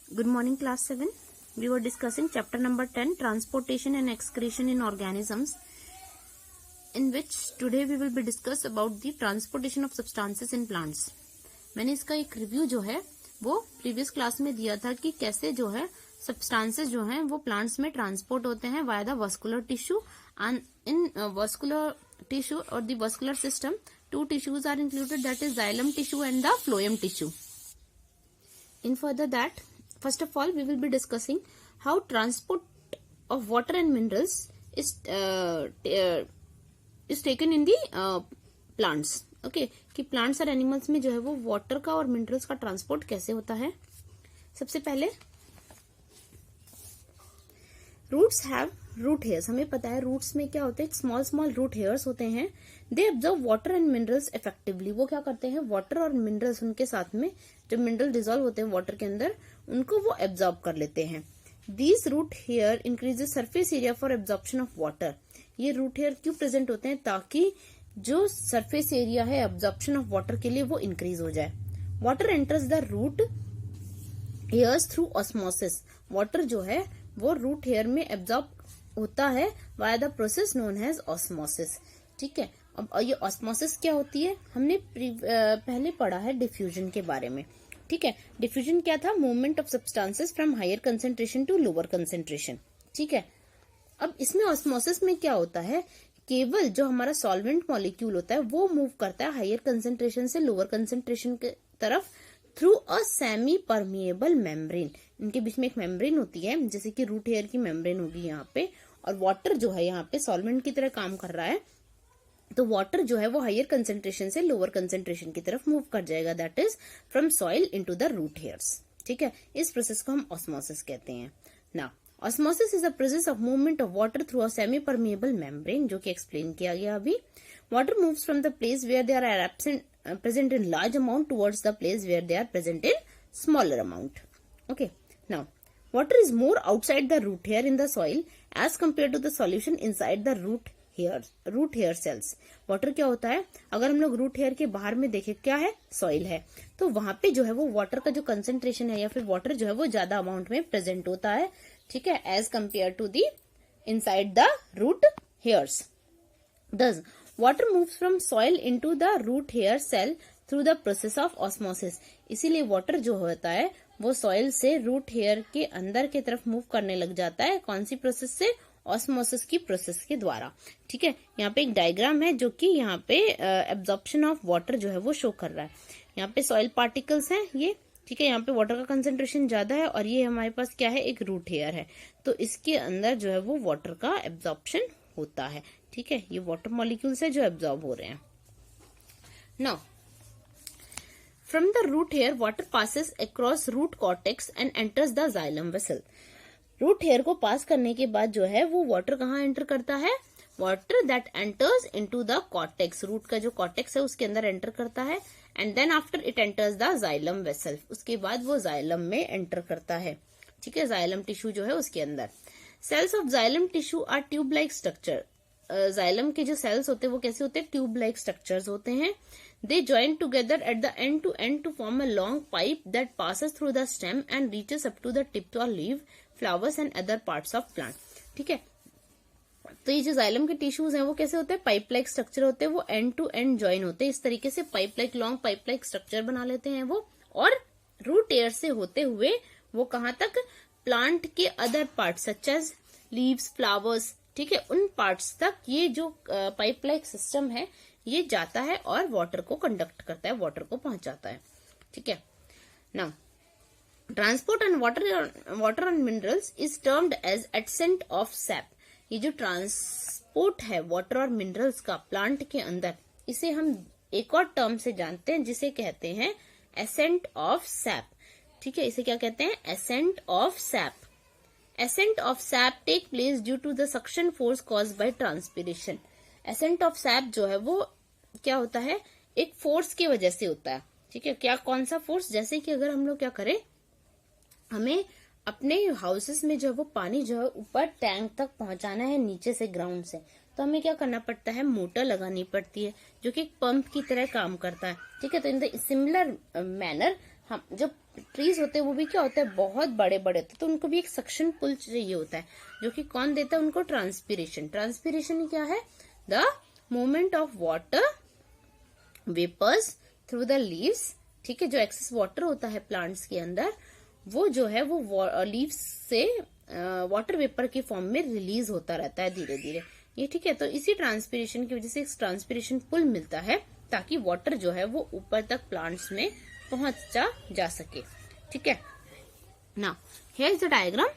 Good morning, class 7. We were discussing chapter number 10, transportation and excretion in organisms, in which today we will be discuss about the transportation of substances in plants. मैंने इसका एक review जो है वो previous class में दिया था कि कैसे जो है सब्सटेंसेस जो हैं वो प्लांट्स में ट्रांसपोर्ट होते हैं via the vascular tissue and in vascular tissue और the vascular system two tissues are included, that is xylem tissue and the phloem tissue. In further that, first of all we will be discussing how transport of water and minerals is taken in the plants. Okay, कि plants और animals में जो है वो water का और minerals का transport कैसे होता है. सबसे पहले रूट्स हैव रूट हेयर्स. हमें पता है रूट्स में क्या होते हैं, स्मॉल स्मॉल रूट हेयर्स होते हैं. They observe water and minerals effectively. वो क्या करते हैं, वाटर और मिनरल्स उनके साथ में जब मिनरल डिजोल्व होते हैं वाटर के अंदर उनको वो एब्जॉर्ब कर लेते हैं. These root hair increases surface area for absorption of water. ये रूट हेयर क्यों प्रेजेंट होते हैं, ताकि जो सरफेस एरिया है एब्जॉर्प्शन ऑफ वाटर के लिए वो इंक्रीज हो जाए. Water enters the root hairs through osmosis. Water जो है वो रूट हेयर में एब्जॉर्ब होता है via the process known as osmosis. ठीक है, अब ये ऑस्मोसिस क्या होती है, हमने पहले पढ़ा है डिफ्यूजन के बारे में. ठीक है, डिफ्यूजन क्या था, movement of substances from higher concentration to lower concentration. ठीक है, अब इसमें ऑस्मोसिस में क्या होता है, केवल जो हमारा सॉल्वेंट मॉलिक्यूल होता है वो मूव करता है हायर कंसेंट्रेशन से लोअर कंसेंट्रेशन की तरफ through a semi permeable membrane. इनके बीच में एक मेम्ब्रेन होती है, जैसे कि रूट हेयर की मेम्ब्रेन होगी यहाँ पे, और वाटर जो है यहाँ पे सॉल्वेंट की तरह काम कर रहा है, तो वाटर जो है वो हायर कंसेंट्रेशन से लोअर कंसेंट्रेशन की तरफ मूव कर जाएगा. That is from soil into the root hairs. ठीक है, इस प्रोसेस को हम ऑस्मोसिस कहते हैं. ना osmosis is a process of movement of water through a semi permeable membrane, जो कि एक्सप्लेन किया गया अभी. Water moves from the place where they are present in large amount towards the place where they are present in smaller amount. Okay, now water is more outside the root hair in the soil as compared to the solution inside the root hair cells. water क्या होता है, अगर हम लोग root hair के बाहर में देखें क्या है, सॉइल है, तो वहां पे जो है वो वाटर का जो कंसेंट्रेशन है या फिर वाटर जो है वो ज्यादा अमाउंट में प्रेजेंट होता है. ठीक है, as compare to the inside the root hairs. Thus, water moves from soil into the root hair cell through the process of osmosis. इसीलिए वाटर जो होता है वो सॉइल से रूट हेयर के अंदर की तरफ मूव करने लग जाता है. कौन सी प्रोसेस से, ऑस्मोसिस की प्रोसेस के द्वारा. ठीक है, यहाँ पे एक डायग्राम है जो कि यहाँ पे एब्जॉर्प्शन ऑफ वाटर जो है वो शो कर रहा है. यहाँ पे सॉइल पार्टिकल्स हैं ये. ठीक है, यहाँ पे वाटर का कंसेंट्रेशन ज्यादा है और ये हमारे पास क्या है, एक रूट हेयर है, तो इसके अंदर जो है वो वाटर का एब्जॉर्प्शन होता है. ठीक है, ये वाटर मॉलिक्यूल्स है जो एब्जॉर्ब हो रहे हैं. Now from the root hair water passes across root cortex and enters the xylem vessel. Root hair को पास करने के बाद जो है वो वाटर कहाँ एंटर करता है, water that enters into the cortex. Root का जो कॉर्टेक्स है उसके अंदर एंटर करता है, and then after it enters the xylem vessel. उसके बाद वो जाइलम में एंटर करता है. ठीक है, जाइलम टिश्यू जो है उसके अंदर. Cells of xylem tissue are tube like structure. Xylem के जो सेल्स होते हैं वो कैसे होते हैं, ट्यूब लाइक स्ट्रक्चर्स होते हैं. They join together at the end to form a long pipe that passes through the stem and reaches up to the tip और leave, flowers and other parts of plant. ठीक है, तो ये जो xylem के tissues हैं वो कैसे होते हैं, पाइप लाइक स्ट्रक्चर होते हैं. वो एंड टू एंड ज्वाइन होते हैं, इस तरीके से pipe like long pipe like structure बना लेते हैं वो, और रूट एयर से होते हुए वो कहाँ तक, प्लांट के other part such as leaves, flowers, ठीक है, उन पार्ट्स तक ये जो पाइप लाइक सिस्टम है ये जाता है और वाटर को कंडक्ट करता है, वाटर को पहुंचाता है. ठीक है, now transport and water and minerals is termed as ascent of sap. ये जो ट्रांसपोर्ट है वाटर और मिनरल्स का प्लांट के अंदर, इसे हम एक और टर्म से जानते हैं जिसे कहते हैं एसेंट ऑफ सैप. ठीक है, इसे क्या कहते हैं, accent of SAP. Ascent of sap take place due to the suction force caused by transpiration. Ascent of sap जो है वो क्या होता है, एक फोर्स की वजह से होता है. ठीक है, क्या, कौन सा फोर्स, जैसे कि अगर हम लोग क्या करें, हमें अपने हाउसेस में जो है वो पानी जो है ऊपर टैंक तक पहुंचाना है नीचे से ग्राउंड से, तो हमें क्या करना पड़ता है, मोटर लगानी पड़ती है जो कि एक पंप की तरह काम करता है. ठीक है, तो इन द सिमिलर मैनर हम जब ट्रीज होते हैं वो भी क्या होता है, बहुत बड़े बड़े होते हैं, तो उनको भी एक सक्शन पुल चाहिए होता है, जो कि कौन देता है उनको, ट्रांसपीरेशन। ट्रांसपीरेशन क्या है, the movement of water vapours through the leaves, ठीक है। जो एक्सेस वाटर होता है प्लांट्स के अंदर, वो जो है वो लीव्स से वाटर वेपर के फॉर्म में रिलीज होता रहता है धीरे धीरे, ये ठीक है। तो इसी ट्रांसपीरेशन की वजह से एक ट्रांसपीरेशन पुल मिलता है, ताकि वाटर जो है वो ऊपर तक प्लांट्स में पहुंचा जा सके, ठीक है ना। Here is the diagram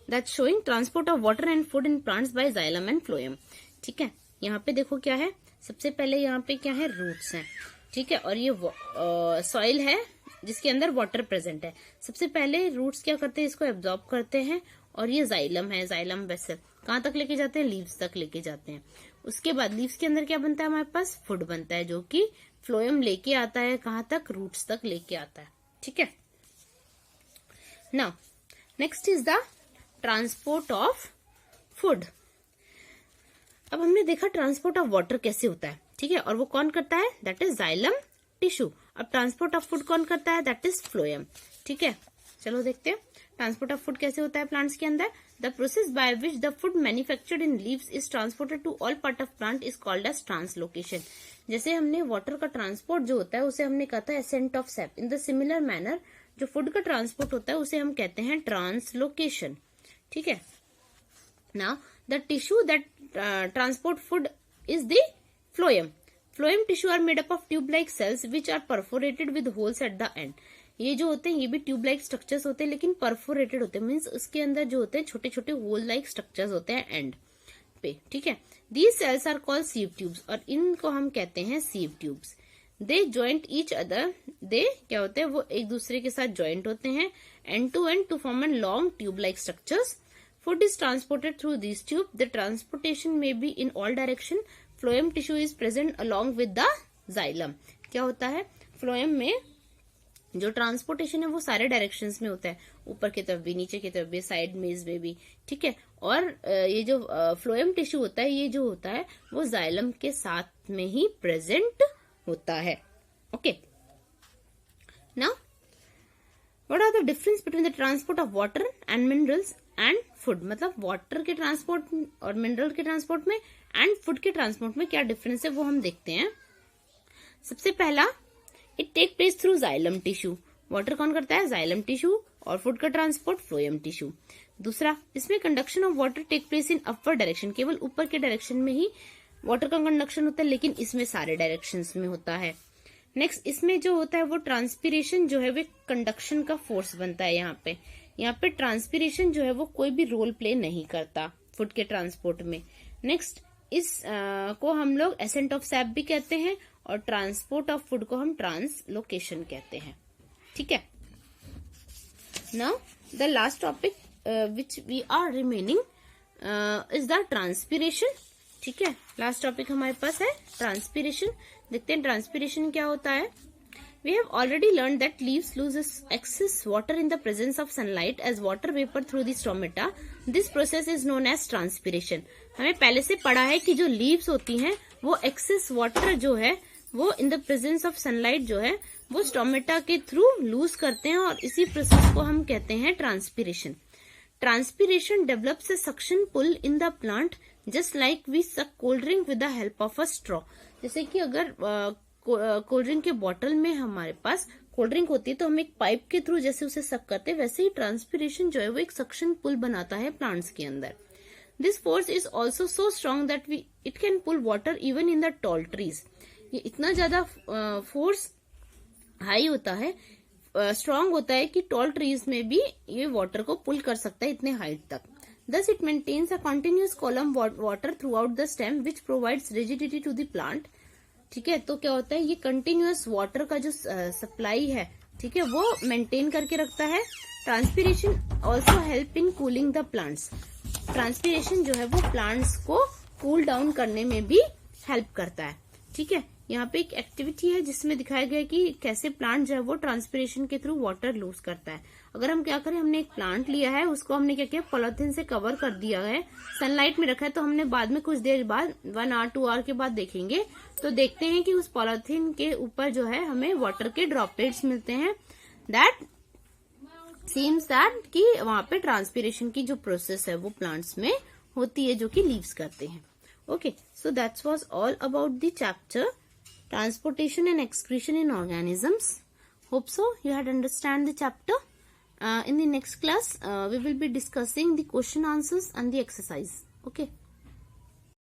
that showing transport of water and food in plants by xylem and phloem, ठीक है। यहाँ पे देखो क्या है, सबसे पहले यहाँ पे क्या है, रूट्स हैं, ठीक है, और ये सॉइल है जिसके अंदर वाटर प्रेजेंट है। सबसे पहले रूट्स क्या करते हैं, इसको एब्जॉर्ब करते हैं, और ये जाइलम है, जाइलम वेसल कहाँ तक लेके जाते हैं, लीव्स तक लेके जाते हैं। उसके बाद लीव्स के अंदर क्या बनता है हमारे पास, फूड बनता है, जो कि फ्लोएम लेके आता है कहाँ तक, रूट्स तक लेके आता है, ठीक है। Now next is the transport of food. अब हमने देखा ट्रांसपोर्ट ऑफ वाटर कैसे होता है, ठीक है, और वो कौन करता है, दैट इज जाइलम टिश्यू। अब ट्रांसपोर्ट ऑफ फूड कौन करता है, दैट इज फ्लोएम, ठीक है। चलो देखते हैं ट्रांसपोर्ट ऑफ फूड कैसे होता है प्लांट्स के अंदर। The process by which the food manufactured in leaves is transported to all part of plant is called as translocation. जैसे हमने वाटर का ट्रांसपोर्ट जो होता है उसे हमने कहा था ascent of sap, in the similar manner जो फूड का ट्रांसपोर्ट होता है उसे हम कहते हैं ट्रांसलोकेशन, ठीक है। Now the tissue that transport food is the phloem. Phloem tissue are made up of tube like cells which are perforated with holes at the end. ये जो होते हैं ये भी ट्यूब लाइक स्ट्रक्चर्स होते हैं, लेकिन परफोरेटेड होते हैं, मीन्स उसके अंदर जो होते हैं छोटे छोटे होल लाइक स्ट्रक्चर्स होते हैं एंड पे, ठीक है। These cells are called sieve tubes, और इनको हम कहते हैं sieve tubes. They joint each other, they क्या होते हैं, वो एक दूसरे के साथ ज्वाइंट होते हैं and to form an long tube like structures. Food is transported through this tube. The transportation में be in all direction. Phloem tissue is present along with the xylem. क्या होता है, फ्लोएम में जो ट्रांसपोर्टेशन है वो सारे डायरेक्शंस में होता है, ऊपर की तरफ भी, नीचे की तरफ भी, साइड में भी, ठीक है। और ये जो फ्लोएम टिश्यू होता है, ये जो होता है वो जाइलम के साथ में ही प्रेजेंट होता है, okay. Now what are the difference between the transport of water and minerals and food. मतलब वाटर के ट्रांसपोर्ट और मिनरल के ट्रांसपोर्ट में एंड फूड के ट्रांसपोर्ट में क्या डिफरेंस है वो हम देखते हैं। सबसे पहला, it take place through xylem tissue. Water कौन करता है, जाइलम टिश्यू, और फूड का ट्रांसपोर्ट फ्लोएम टिश्यू। दूसरा, इसमें conduction of water take place in upward direction. केवल ऊपर के डायरेक्शन में ही वाटर का कंडक्शन होता है, लेकिन इसमें सारे डायरेक्शंस में होता है। नेक्स्ट, इसमें जो होता है वो ट्रांसपीरेशन जो है वो कंडक्शन का फोर्स बनता है। यहाँ पे ट्रांसपीरेशन जो है वो कोई भी रोल प्ले नहीं करता फूड के ट्रांसपोर्ट में। नेक्स्ट, इस को हम लोग एसेंट ऑफ सैप भी कहते हैं, और ट्रांसपोर्ट ऑफ फूड को हम ट्रांसलोकेशन कहते हैं, ठीक है। Now the last topic which we are remaining is the transpiration, ठीक है। लास्ट टॉपिक हमारे पास है ट्रांसपीरेशन। देखते हैं ट्रांसपीरेशन क्या होता है। We have already learned that leaves loses excess water in the presence of sunlight as water vapor through the stomata. This process is known as transpiration. हमें पहले से पढ़ा है कि जो leaves होती हैं वो excess water जो है वो in the presence of sunlight जो है वो स्टोमेटा के थ्रू लूज करते हैं, और इसी प्रोसेस को हम कहते हैं transpiration. Transpiration develops a suction pull in the plant just like we suck cold drink with the help of a straw. जैसे कि अगर कोल्ड ड्रिंक के बॉटल में हमारे पास कोल्ड ड्रिंक होती है तो हम एक पाइप के थ्रू जैसे उसे सक करते हैं, वैसे ही ट्रांसपीरेशन जो है वो एक सक्शन पुल बनाता है प्लांट्स के अंदर। This force is also so strong that it can pull water even in the tall trees. ये इतना ज्यादा फोर्स हाई होता है, स्ट्रॉन्ग होता है कि टॉल ट्रीज में भी ये वाटर को पुल कर सकता है इतने हाइट तक। Thus it maintains a continuous column water throughout the stem which provides rigidity to the plant. ठीक है, तो क्या होता है, ये कंटिन्यूअस वाटर का जो सप्लाई है, ठीक है, वो मेंटेन करके रखता है। Transpiration also help in cooling the plants. Transpiration जो है वो प्लांट्स को कूल डाउन करने में भी हेल्प करता है, ठीक है। यहाँ पे एक एक्टिविटी है जिसमें दिखाया गया कि कैसे प्लांट जो है वो ट्रांसपीरेशन के थ्रू वाटर लूज करता है। अगर हम क्या करें, हमने एक प्लांट लिया है, उसको हमने क्या किया, पॉलिथीन से कवर कर दिया है, सनलाइट में रखा है, तो हमने बाद में कुछ देर बाद 1 आवर 2 आवर के बाद देखेंगे तो देखते हैं कि उस पॉलिथीन के ऊपर जो है हमें वाटर के ड्रॉपलेट्स मिलते हैं। दैट सीम्स दैट कि वहां पे ट्रांसपीरेशन की जो प्रोसेस है वो प्लांट्स में होती है जो कि लीव्स करते हैं. Okay, so that's was all about the chapter transportation and excretion in organisms. Hope so you had understand the chapter. In the next class we will be discussing the question answers and the exercise. Okay.